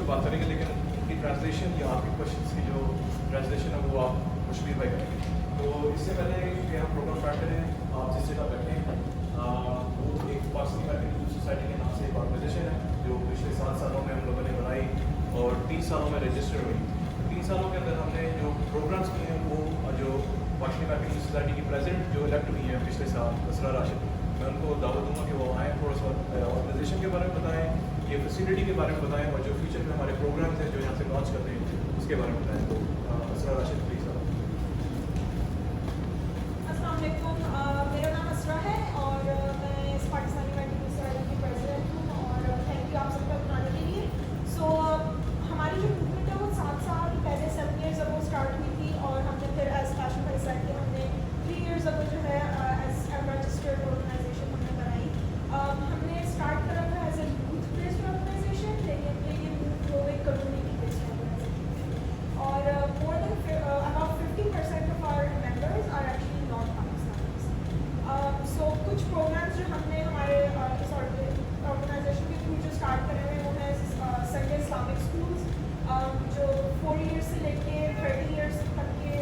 बात करेंगे, लेकिन उनकी ट्रांसलेशन या आपके क्वेश्चंस की जो ट्रांसलेशन है वो आप मुश्किल भाई करेंगे। तो इससे पहले कि हम प्रोग्राम स्टार्ट करें, आप जिस जगह बैठे वो एक पाकिस्तानी अमेरिकन सोसाइटी के नाम से एक ऑर्गेनाइजेशन है जो पिछले 7 सालों में हम लोगों ने बनाई और 30 सालों में रजिस्टर हुई। 3 सालों के अंदर हमने जो प्रोग्राम्स किए हैं वो जो पाकिस्तानी अमेरिकन सोसाइटी की प्रेसिडेंट जो इलेक्ट हुई है पिछले साल असरा राशिद, मैं उनको दावत दूंगा कि वो आएँ, थोड़ा सा ऑर्गेनाइजेशन के बारे में बताएं, ये फैसिलिटी के बारे में बताएं और जो फ्यूचर में हमारे प्रोग्राम्स हैं जो यहाँ से लॉन्च करते हैं उसके बारे में बताएं। तो असरा राशिद प्लीज। अस्सलाम वालेकुम, मेरा नाम असरा है और मैं इस पाकिस्तानी अमेरिकन सोसाइटी की प्रेसिडेंट हूँ और थैंक यू आप सबका बनाने के लिए। सो हमारी जो मूवमेंट है वो 7 साल पहले 7 ईयर्स अगो स्टार्ट हुई थी और हमने फिर एज फैशन भाई सेट के हमने 3 ईयर्स अगो जो है एज रजिस्टर्ड ऑर्गेनाइजेशन हमने बनाई। हमने स्टार्ट करा था as a youth based organisation, लेकिन ये मूव हो गई कम्युनिटी बेस्ड ऑर्गेनाइजेशन और more than about 50% of our members are actually non Pakistanis. So कुछ प्रोग्राम्स जो हमने हमारे इस ऑर्गेनाइजेशन के थ्रू जो स्टार्ट करे हुए वो है संडे इस्लामिक स्कूल्स जो 4 ईयर्स से लेके 30 ईयर्स तक के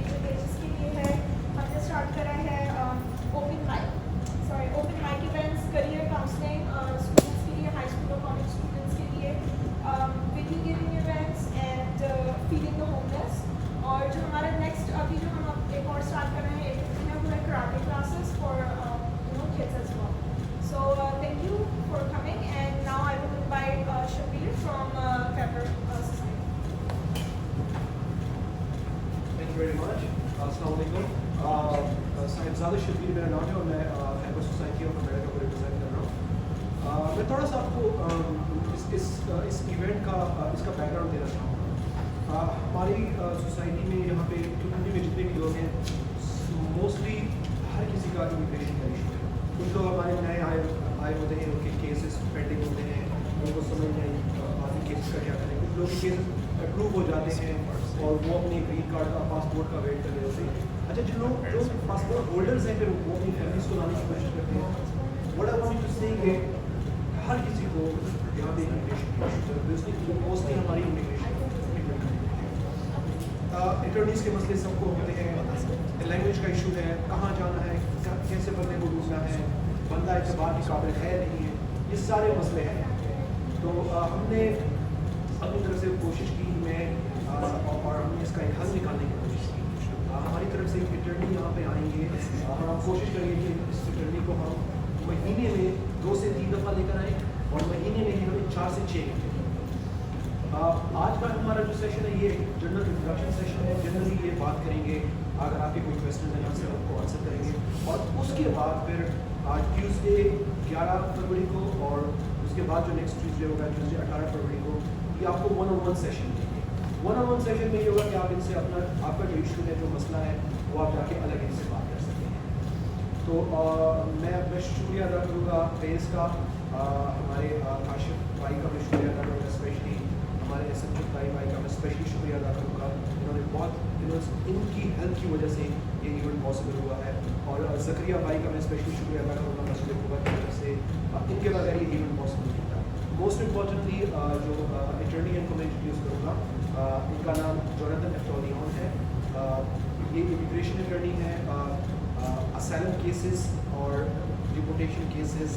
एजेस के लिए है। हमने स्टार्ट करा है open mic events, career counselling students के लिए, हाई स्कूल और कॉलेज स्टूडेंट्स के लिए, विकी giving events and feeding the homeless. और जो हमारा नेक्स्ट अभी जो हम एक और स्टार्ट कर रहे हैं वो है karate classes for kids as well. So thank you for coming and now I will invite Shabir from Pepper Society. Thank you very much. Assalamu alaikum. Sahibzada Shabbir मेरा नाम है और मैं पेपर सोसाइटी ऑफ अमेरिका को रिप्रेजेंट कर रहा हूँ। मैं थोड़ा सा आपको इस इवेंट का इसका बैकग्राउंड देना चाहूँगा। हमारी सोसाइटी में यहाँ पे कम्युनिटी में जितने भी लोग हैं मोस्टली हर किसी का इमिग्रेशन का इशू है। कुछ लोग हमारे नए आए होते हैं, उनके केसेस पेंडिंग होते हैं, उनको समझ नहीं आती केसेस का क्या करें। कुछ लोग के केसेस अप्रूव हो जाते हैं और वो अपने ग्रीन कार्ड का पासपोर्ट का वेट कर रहे होते हैं। अच्छा, जो पासपोर्ट होल्डर्स हैं फिर वो अपनी फैमिलीज को लाने की कोशिश करते हैं। व्हाट आई वांट टू से कि हर किसी को यहाँ पे इमिग्रेशन की इशू है, मोस्टली हमारी इमिग्रेशन इंटरव्यूज के मसले सबको होते हैं, लैंग्वेज का इशू है, कहाँ जाना है, कैसे बंदे को ढूंढना है, बंदा एतबार के काबिल है नहीं है, ये सारे मसले हैं। तो हमने अपनी तरफ से कोशिश की और हमने इसका एक हल निकालने की कोशिश की। हमारी तरफ से एक अटर्नी यहाँ पे आएंगे और हम कोशिश करेंगे कि इस अटर्नी को हम महीने में 2 से 3 दफ़ा लेकर आएँ और महीने में ही हमें 4 से 6 घंटे। आज का हमारा जो सेशन है ये जनरल इंट्रोडक्शन सेशन है। जनरली ये बात करेंगे, अगर आपके कोई क्वेश्चन है यहाँ से आपको आंसर करेंगे और उसके बाद फिर ट्यूसडे 11 फरवरी को और उसके बाद जो नेक्स्ट ट्यूसडे होगा ट्यूसडे 18 फरवरी को ये आपको 1-on-1 सेशन देंगे। 1-on-1 सेशन में ये होगा कि आप इनसे आपका जो इशू है, जो मसला है वो आप जाके अलग इनसे बात कर सकते हैं। तो मैं अपना शुक्रिया अदा करूँगा पेस का, हमारे काशिफ भाई का मैं शुक्रिया अदा करूँगा, स्पेशली हमारे एसएमजी भाई का मैं स्पेशली शुक्रिया अदा करूँगा। इनकी हेल्प की वजह से ये इवेंट पॉसिबल हुआ है। और ज़करिया भाई का मैं स्पेशली शुक्रिया अदा करूँगा मस्जिद कुबा की वजह से, इनके बगैर ये इवेंट पॉसिबल नहीं था। मोस्ट इम्पॉर्टेंटली जो अटर्नी इनको मैं इंट्रोड्यूस करूँगा, इनका नाम जोनाथन एफ्टालियन है। ये इमिग्रेशन अटर्नी है, असाइलम केसेस और deportation cases,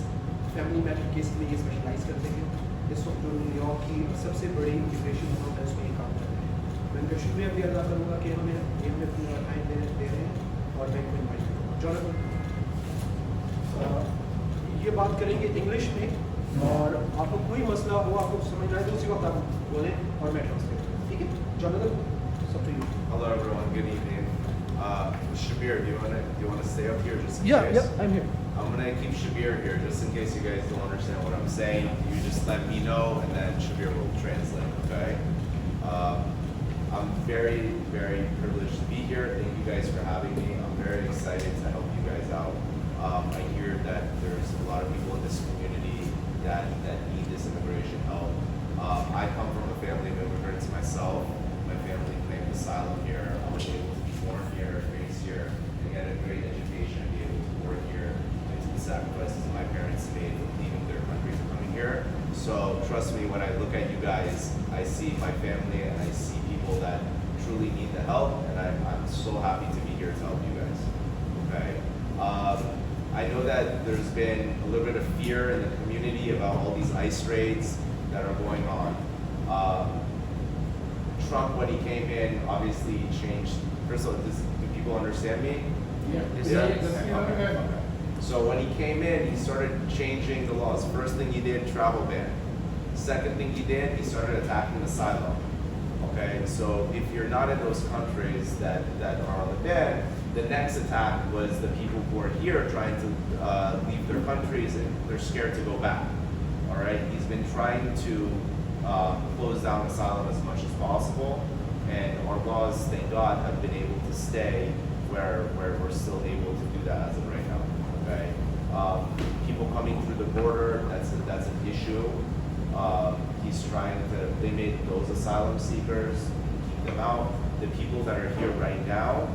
family matter case में ये स्पेशलाइज करते हैं। इस वक्त जो न्यूयॉर्क की सबसे बड़ी इमिग्रेशन फर्म है उसमें ये काम कर रहे हैं। मैं इनका शुक्रिया भी अदा करूँगा कि हमें अपनी टाइम दे रहे हैं और मैं इनको इन्वाइट करूँगा। जोनाथन, ये बात करेंगे इंग्लिश में और आपको कोई मसला हो, आपको समझ आए तो उसी वक्त आप बोलें और मैं ट्रांसलेट करूँ, ठीक है? जोनाथन, सब to you. Hello everyone, good evening. Shabir, do you wanna stay up here just in case? Yeah, I'm here. I'm gonna keep Shabir here just in case you guys don't understand what I'm saying. You just let me know and then Shabir will translate, okay? I'm very, very privileged to be here. Thank you guys for having me. I'm very excited to help you guys out. I hear that there's a lot of people in this community that need this immigration help. I come from a family of immigrants myself. My family claimed asylum here. I was able to be born here, raised here, and get a great education and be able to work here due to the sacrifices my parents made from leaving their countries and coming here. So trust me, when I look at you guys, I see my family and I see people that truly need the help, and I'm so happy to be here to help you guys. Okay. I know that there's been a little bit of fear in the community about all these ICE raids that are going on. Trump, when he came in, obviously changed. First of all, do people understand me? Yeah. Okay. So when he came in, he started changing the laws. First thing he did, travel ban. Second thing he did, he started attacking asylum. Okay, so if you're not in those countries that are on the ban, the next attack was the people who are here trying to leave their countries and they're scared to go back. All right, he's been trying to close down asylum as much as possible, and our laws, thank God, have been able to stay where we're still able to do that as of right now. Okay, people coming through the border, that's an issue. He's trying to, they made those asylum seekers, keep them out. The people that are here right now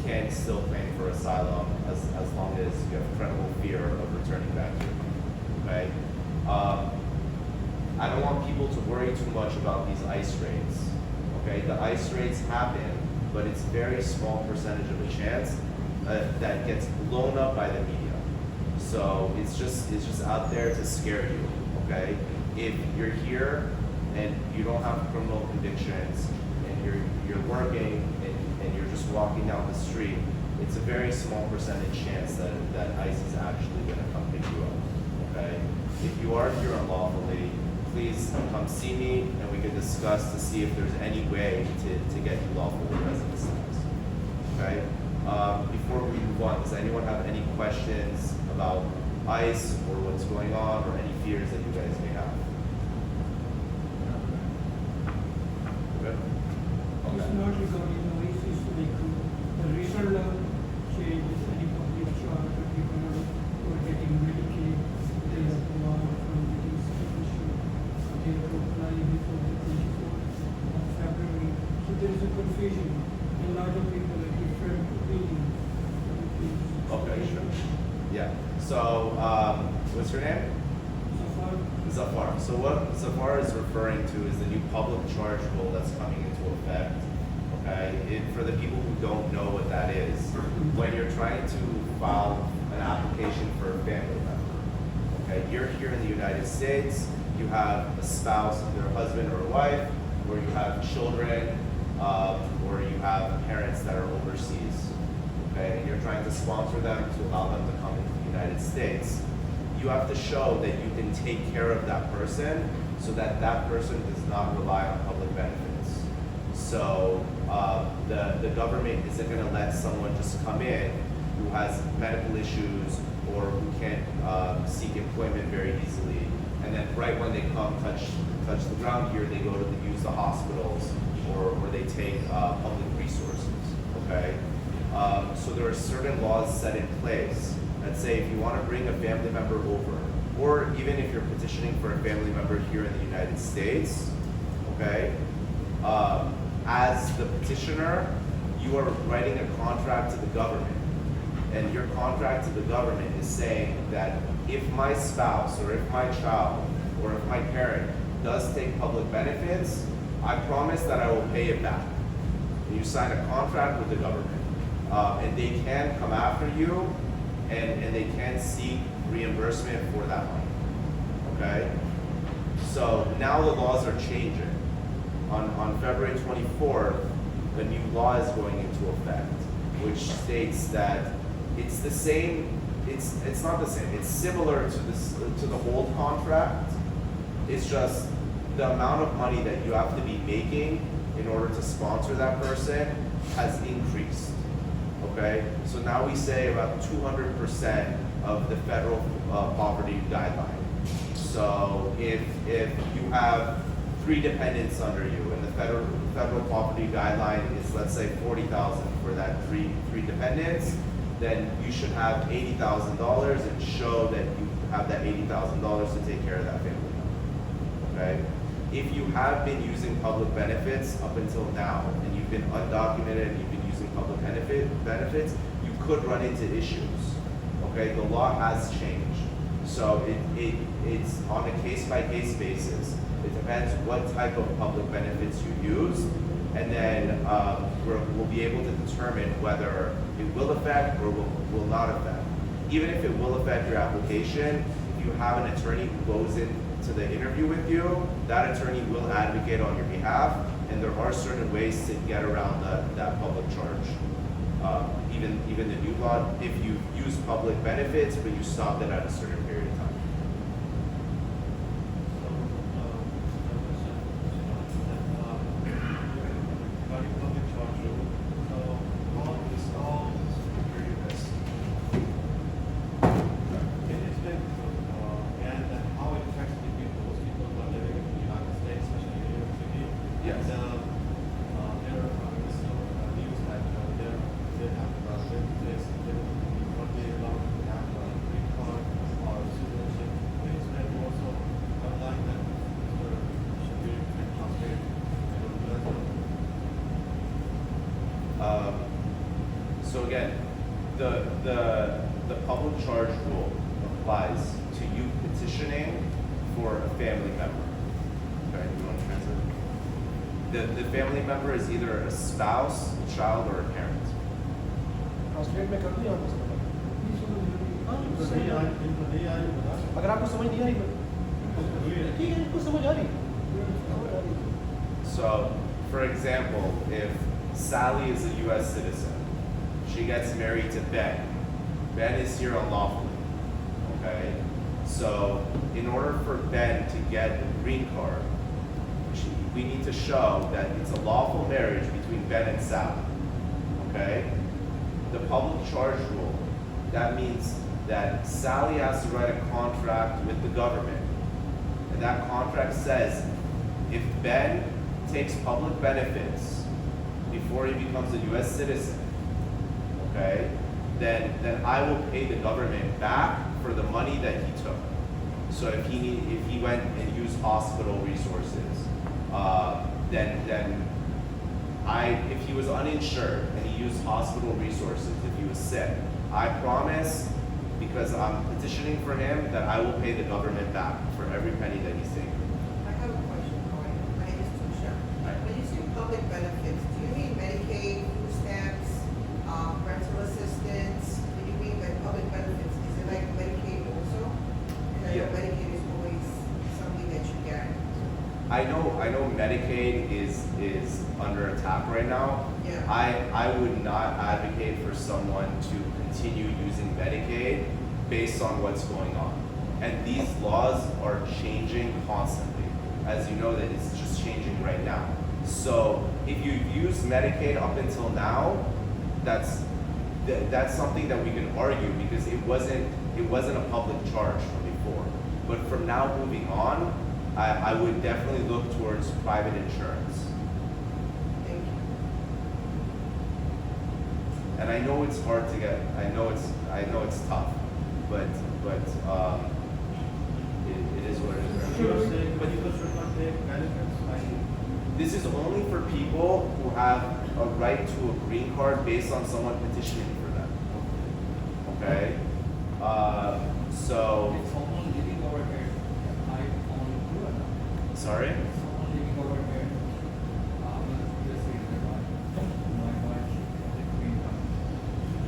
can still claim for asylum as long as you have credible fear of returning back here. Okay? I don't want people to worry too much about these ICE raids. Okay? The ICE raids happen, but it's a very small percentage of a chance that gets blown up by the media. So it's just out there to scare you. Okay? If you're here and you don't have criminal convictions and you're working and you're just walking down the street, it's a very small percentage chance that ICE is actually going to come pick you up. Okay? If you are here unlawfully, please come see me and we can discuss to see if there's any way to get you lawful residence status. Okay? Before we move on, does anyone have any questions about ICE or what's going on or any fears that you guys may have? Good? It's not regarding the ICE, it's like the recent law changes any public charge or people who are getting Medicaid, they have to warn from getting citizenship, they have to apply before the 24th of February. So there is a confusion. A lot of people have different opinions. Okay, sure. Yeah. So, what's your name? So far, Zafar. So what Zafar is referring to is the new public charge rule that's coming into effect. Okay, for the people who don't know what that is, when you're trying to file an application for a family member, okay, you're here in the United States, you have a spouse, either a husband or a wife, or you have children, or you have parents that are overseas, okay, and you're trying to sponsor them to allow them to come into the United States. You have to show that you can take care of that person so that that person does not rely on public benefits. So the government isn't going to let someone just come in who has medical issues or who can't seek employment very easily, and then right when they come touch the ground here, they go to use the hospitals or they take public resources. Okay, so there are certain laws set in place. Let's say if you want to bring a family member over, or even if you're petitioning for a family member here in the United States, okay, as the petitioner, you are writing a contract to the government. And your contract to the government is saying that if my spouse or if my child or if my parent does take public benefits, I promise that I will pay it back. And you sign a contract with the government. And they can come after you and they can seek reimbursement for that money. Okay? So now the laws are changing. On February 24th, the new law is going into effect, which states that it's the same, it's not the same, it's similar to the old contract. It's just the amount of money that you have to be making in order to sponsor that person has increased. Okay, so now we say about 200% of the federal poverty guideline. So if you have 3 dependents under you, and the federal poverty guideline is, let's say, $40,000 for that three dependents, then you should have $80,000 and show that you have that $80,000 to take care of that family member. Okay. If you have been using public benefits up until now, and you've been undocumented, and you've been using public benefits, you could run into issues. Okay, the law has changed. So it's on a case-by-case basis. It depends what type of public benefits you use, and then we'll be able to determine whether it will affect or will not affect. Even if it will affect your application, if you have an attorney who goes into the interview with you, that attorney will advocate on your behalf, and there are certain ways to get around that public charge. Even the new law, if you use public benefits, but you stop it at a certain period of time. So again, the public charge rule applies to you petitioning for a family member. Okay, you want to translate? The family member is either a spouse, a child, or a parent. Translate में कर दिया आपको समझ अगर आपको समझ नहीं आ रही ठीक है इनको समझ आ रही So, for example, if Sally is a U.S. citizen, she gets married to Ben. Ben is here unlawfully. Okay? So, in order for Ben to get the green card, we need to show that it's a lawful marriage between Ben and Sally. Okay? The public charge rule, that means that Sally has to write a contract with the government. And that contract says if Ben takes public benefits before he becomes a U.S. citizen, okay, then I will pay the government back for the money that he took. So if he went and used hospital resources, if he was uninsured and he used hospital resources, if he was sick, I promise, because I'm petitioning for him, that I will pay the government back for every penny that he's taken. I have a question, Roy. My name is Tusha. Right. When you say public benefits, do you mean Medicaid, food stamps, rental assistance? Do you mean by public benefits? Is it like Medicaid also? Because I know Yeah. Medicaid is always something that you get. I know Medicaid is under attack right now. Yeah. I would not advocate for someone to continue using Medicaid based on what's going on. And these laws are changing constantly. As you know, that it's just changing right now. So if you use Medicaid up until now, that's something that we can argue because it wasn't a public charge from before. But from now moving on, I would definitely look towards private insurance. Thank you. And I know it's hard to get. I know it's tough, but it is what it is. You are saying people should not take benefits? This is only for people who have a right to a green card based on someone petitioning for them. Okay? So, Someone living over here, I only do it. sorry? Someone living over here, let's say my wife, the green card,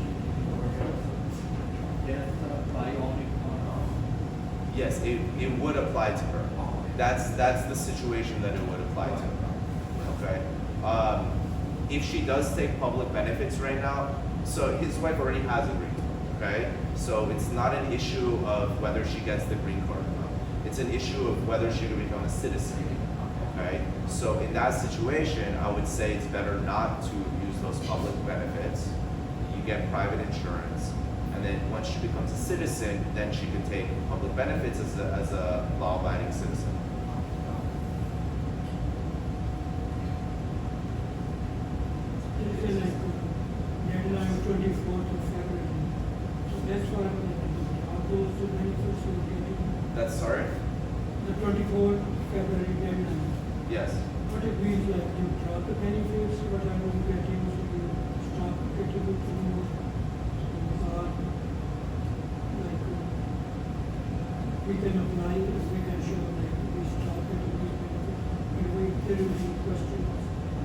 she's over here. Yes, I only Yes, it would apply to her. That's the situation that it would apply to. Okay. If she does take public benefits right now, so his wife already has a green card. Okay. So it's not an issue of whether she gets the green card or not. It's an issue of whether she can become a citizen. Okay. So in that situation, I would say it's better not to use those public benefits. You get private insurance. And then once she becomes a citizen, then she can take public benefits as a law-abiding citizen. It's like deadline 24th of February. So that's what I'm thinking. Are those the benefits you're getting? That's sorry? The 24th February deadline. Yes. What it means like you drop the benefits, what I'm getting, so you stop getting it more. Like, we can apply, we can show that we started to get benefit, but we there is a question.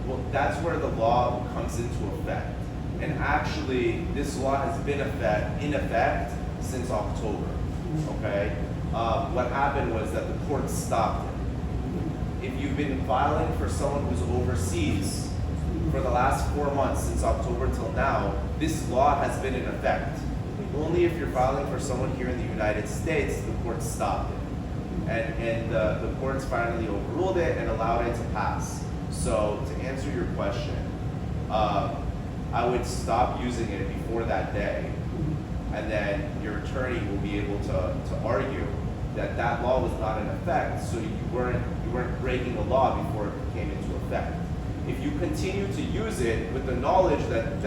Well, that's where the law comes into effect. And actually, this law has been in effect since October, okay? What happened was that the court stopped it. If you've been filing for someone who's overseas for the last 4 months, since October till now, this law has been in effect. Only if you're filing for someone here in the United States, the court stopped it. And the courts finally overruled it and allowed it to pass. So to answer your question, I would stop using it before that day, and then your attorney will be able to argue that that law was not in effect, so you weren't breaking the law before it came into effect. If you continue to use it with the knowledge that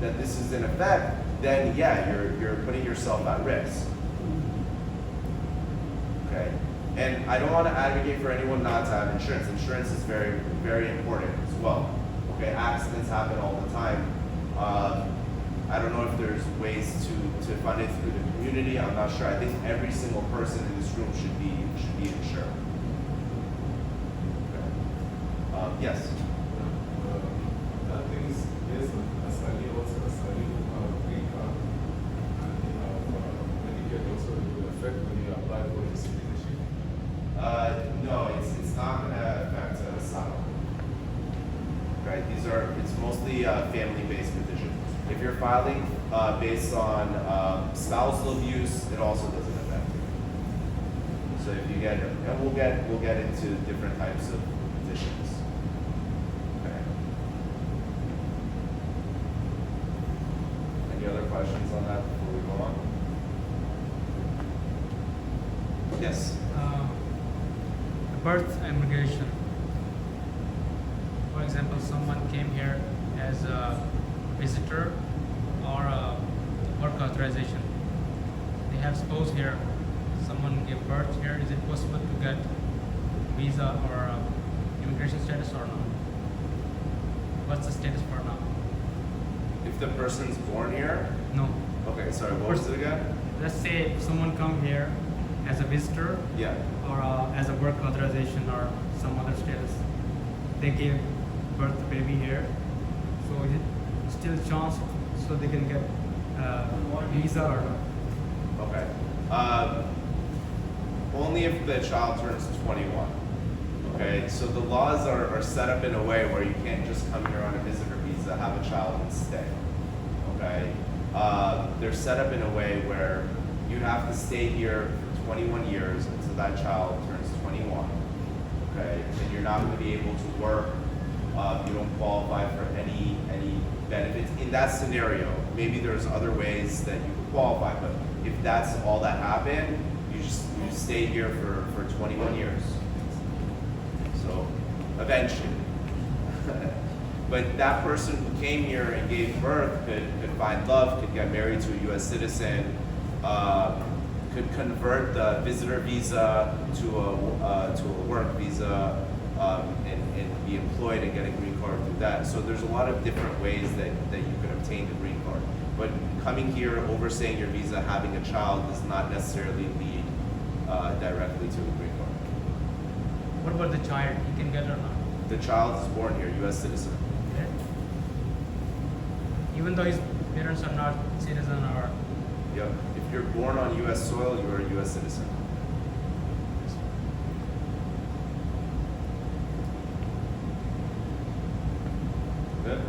this is in effect, then yeah, you're putting yourself at risk. Okay? And I don't want to advocate for anyone not to have insurance. Insurance is very, very important as well. Okay, accidents happen all the time. I don't know if there's ways to fund it through the community. I'm not sure. I think every single person in this room should be insured. Okay. Yes. That thing is based on Aftalion, also Aftalion who have a green card, and they have Medicare also. It will affect when you apply for the citizenship. No, it's not going to affect asylum. Right? It's mostly family-based petition. If you're filing based on spousal abuse, it also doesn't affect you. So if you get, and we'll get into different types of petitions. Okay. Any other questions on that before we go on? Yes. Birth immigration. For example, someone came here as a visitor or a work authorization. They have suppose here someone gave birth here. Is it possible to get visa or immigration status or not? What's the status for now? If the person's born here? No. Okay, sorry, what was it again? Let's say someone come here as a visitor Yeah. or as a work authorization or some other status. They gave birth to baby here, so is it still chance so they can get visa or not? Okay. Only if the child turns 21. Okay, so the laws are set up in a way where you can't just come here on a visitor visa, have a child, and stay. Okay, they're set up in a way where you have to stay here for 21 years until that child turns 21. Okay, and you're not going to be able to work. You don't qualify for any benefits in that scenario. Maybe there's other ways that you could qualify, but if that's all that happened, you stay here for 21 years. So eventually. But that person who came here and gave birth could find love, could get married to a U.S. citizen, could convert the visitor visa to a work visa, and be employed and get a green card through that. So there's a lot of different ways that you can obtain the green card. But coming here, overstaying your visa, having a child does not necessarily lead directly to a green card. What about the child? He can get or not? The child is born here, U.S. citizen. Okay. Even though his parents are not citizen or Yep. If you're born on U.S. soil, you are a U.S. citizen. Good?